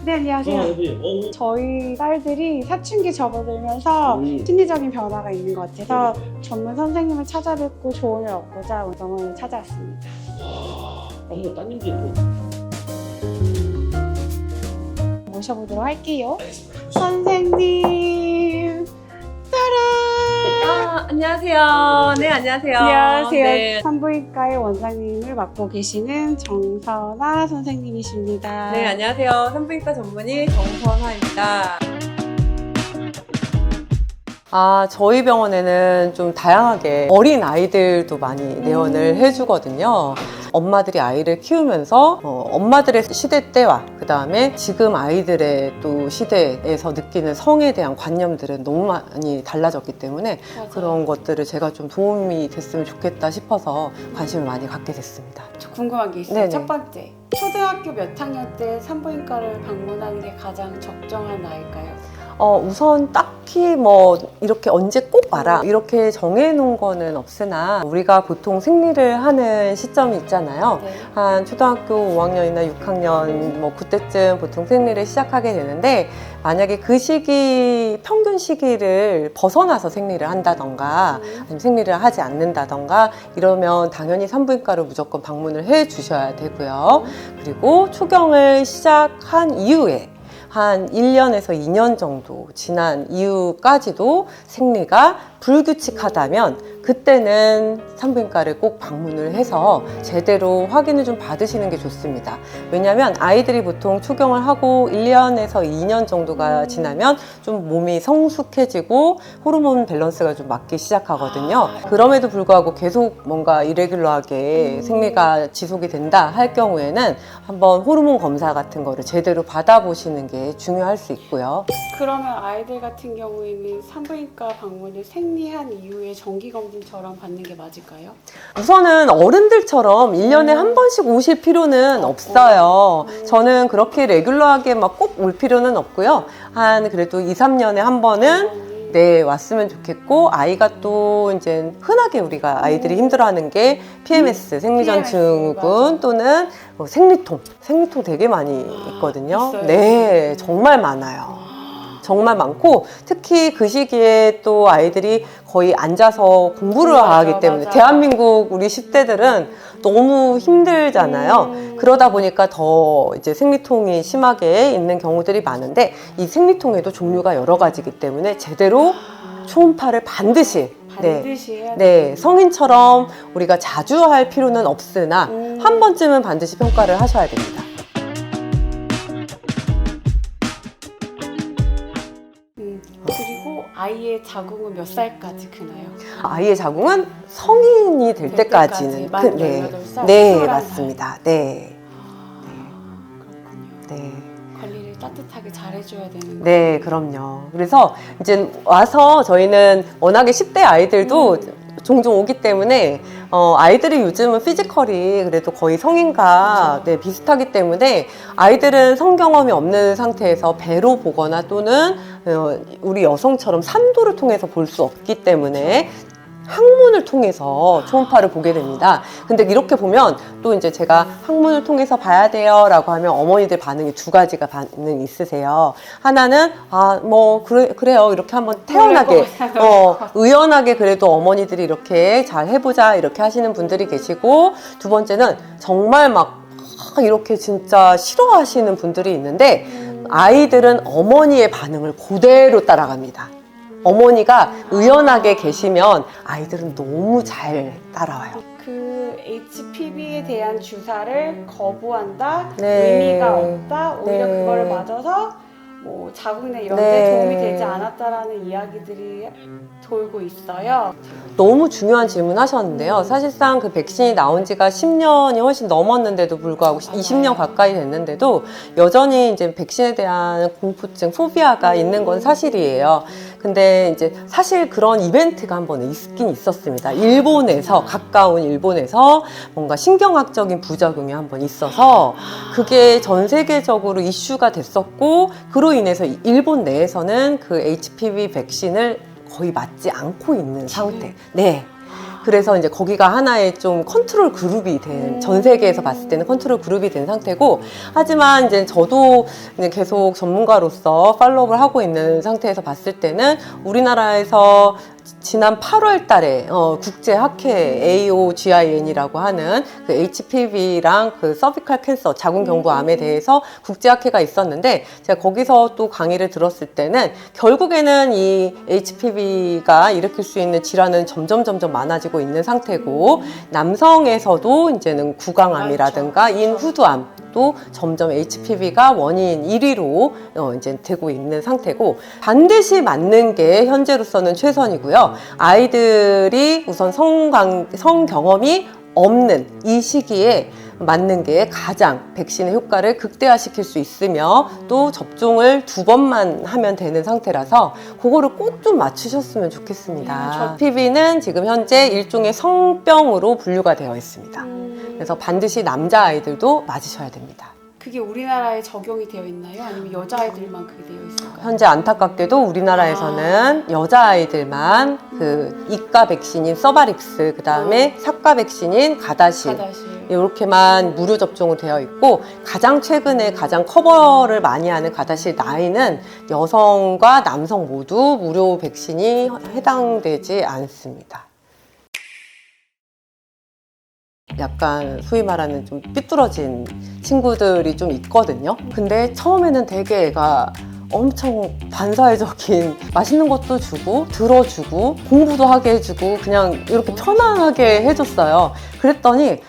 네, 안녕하세요. 여기. 저희 딸들이 사춘기 접어들면서 심리적인 변화가 있는 것 같아서 전문 선생님을 찾아뵙고 조언을 얻고자 병원을 찾아왔습니다. 네. 따님들 모셔보도록 할게요. 선생님! 짜란! 안녕하세요. 네, 안녕하세요. 안녕하세요. 네. 산부인과의 원장님을 맡고 계시는 정선아 선생님이십니다. 네, 안녕하세요. 산부인과 전문의 정선아입니다. 저희 병원에는 좀 다양하게 어린 아이들도 많이 내원을 해주거든요. 엄마들이 아이를 키우면서 엄마들의 시대 때와 그 다음에 지금 아이들의 또 시대에서 느끼는 성에 대한 관념들은 너무 많이 달라졌기 때문에 맞아요. 그런 것들을 제가 좀 도움이 됐으면 좋겠다 싶어서 관심을 많이 갖게 됐습니다. 저 궁금한 게 있어요. 네네. 첫 번째, 초등학교 몇 학년 때 산부인과를 방문하는 게 가장 적정한 나이일까요? 우선 딱히 뭐 이렇게 언제 꼭 와라 이렇게 정해놓은 거는 없으나 우리가 보통 생리를 하는 시점이 있잖아요. 네. 한 초등학교 5학년이나 6학년 뭐 그때쯤 보통 생리를 시작하게 되는데 만약에 그 시기 평균 시기를 벗어나서 생리를 한다던가 아니면 생리를 하지 않는다던가 이러면 당연히 산부인과를 무조건 방문을 해 주셔야 되고요. 그리고 초경을 시작한 이후에 한 1년에서 2년 정도 지난 이후까지도 생리가 불규칙하다면 그때는 산부인과를 꼭 방문을 해서 제대로 확인을 좀 받으시는 게 좋습니다. 왜냐하면 아이들이 보통 초경을 하고 1년에서 2년 정도가 지나면 좀 몸이 성숙해지고 호르몬 밸런스가 좀 맞기 시작하거든요. 그럼에도 불구하고 계속 뭔가 이레귤러하게 생리가 지속이 된다 할 경우에는 한번 호르몬 검사 같은 거를 제대로 받아보시는 게 중요할 수 있고요. 그러면 아이들 같은 경우에는 산부인과 방문을 생리한 이후에 정기검진처럼 받는 게 맞을까요? 우선은 어른들처럼 1년에 한 번씩 오실 필요는 없어요. 저는 그렇게 레귤러하게 막 꼭 올 필요는 없고요. 한 그래도 2, 3년에 한 번은 네, 왔으면 좋겠고, 아이가 또 이제 흔하게 우리가 아이들이 힘들어하는 게 PMS, 생리전 증후군 또는 생리통. 생리통 되게 많이 있거든요. 있어요? 네, 정말 많아요. 정말 많고 특히 그 시기에 또 아이들이 거의 앉아서 공부를 하기 때문에 대한민국 우리 10대들은 너무 힘들잖아요. 그러다 보니까 더 이제 생리통이 심하게 있는 경우들이 많은데 이 생리통에도 종류가 여러 가지이기 때문에 제대로 초음파를 반드시 해야 네, 성인처럼 우리가 자주 할 필요는 없으나 한 번쯤은 반드시 평가를 하셔야 됩니다. 그리고 아이의 자궁은 몇 살까지 크나요? 아이의 자궁은 성인이 될 때까지는 만 네, 18살? 네, 21살. 맞습니다. 네. 그렇군요. 네. 관리를 따뜻하게 잘 해줘야 되는 네, 그럼요. 그래서 이제 와서 저희는 워낙에 10대 아이들도 종종 오기 때문에 아이들이 요즘은 피지컬이 그래도 거의 성인과 네, 비슷하기 때문에 아이들은 성경험이 없는 상태에서 배로 보거나 또는 우리 여성처럼 산도를 통해서 볼 수 없기 때문에 항문을 통해서 초음파를 보게 됩니다. 근데 이렇게 보면 또 이제 제가 항문을 통해서 봐야 돼요 라고 하면 어머니들 반응이 두 가지가 반응이 있으세요. 하나는 뭐 그래요 이렇게 한번 태연하게 의연하게 그래도 어머니들이 이렇게 잘 해보자 이렇게 하시는 분들이 계시고, 두 번째는 정말 막 이렇게 진짜 싫어하시는 분들이 있는데 아이들은 어머니의 반응을 그대로 따라갑니다. 어머니가 의연하게 계시면 아이들은 너무 잘 따라와요. 그 HPV에 대한 주사를 거부한다, 네. 의미가 없다, 오히려 네. 그거를 맞아서 뭐 자궁이나 이런 네. 데 도움이 되지 않았다라는 이야기들이 돌고 있어요. 너무 중요한 질문 하셨는데요. 사실상 그 백신이 나온 지가 10년이 훨씬 넘었는데도 불구하고 20년 가까이 됐는데도 여전히 이제 백신에 대한 공포증, 포비아가 있는 건 사실이에요. 근데 이제 사실 그런 이벤트가 한 번 있긴 있었습니다. 일본에서, 가까운 일본에서 뭔가 신경학적인 부작용이 한 번 있어서 그게 전 세계적으로 이슈가 됐었고, 그로 인해서 일본 내에서는 그 HPV 백신을 거의 맞지 않고 있는 상태. 네. 그래서 이제 거기가 하나의 좀 컨트롤 그룹이 된, 전 세계에서 봤을 때는 컨트롤 그룹이 된 상태고, 하지만 이제 저도 이제 계속 전문가로서 팔로우를 하고 있는 상태에서 봤을 때는 우리나라에서 지난 8월 달에 국제학회 AOGIN이라고 하는 그 HPV랑 그 서비칼 캔서, 자궁경부암에 대해서 국제학회가 있었는데, 제가 거기서 또 강의를 들었을 때는 결국에는 이 HPV가 일으킬 수 있는 질환은 점점 많아지고 있는 상태고, 남성에서도 이제는 구강암이라든가 인후두암 또 점점 HPV가 원인 1위로 이제 되고 있는 상태고, 반드시 맞는 게 현재로서는 최선이고요. 아이들이 우선 성 경험이 없는 이 시기에 맞는 게 가장 백신의 효과를 극대화시킬 수 있으며, 또 접종을 2번만 하면 되는 상태라서 그거를 꼭 좀 맞추셨으면 좋겠습니다. HPV는 지금 현재 일종의 성병으로 분류가 되어 있습니다. 그래서 반드시 남자아이들도 맞으셔야 됩니다. 그게 우리나라에 적용이 되어 있나요? 아니면 여자아이들만 그게 되어 있을까요? 현재 안타깝게도 우리나라에서는 여자아이들만 그 이가 백신인 서바릭스, 그 다음에 사가 백신인 가다실, 이렇게만 무료 접종이 되어 있고, 가장 최근에 가장 커버를 많이 하는 가다실 9은 여성과 남성 모두 무료 백신이 해당되지 않습니다. 약간 소위 말하는 좀 삐뚤어진 친구들이 좀 있거든요. 근데 처음에는 되게 애가 엄청 반사회적인, 맛있는 것도 주고 들어주고 공부도 하게 해주고 그냥 이렇게 편안하게 해줬어요. 그랬더니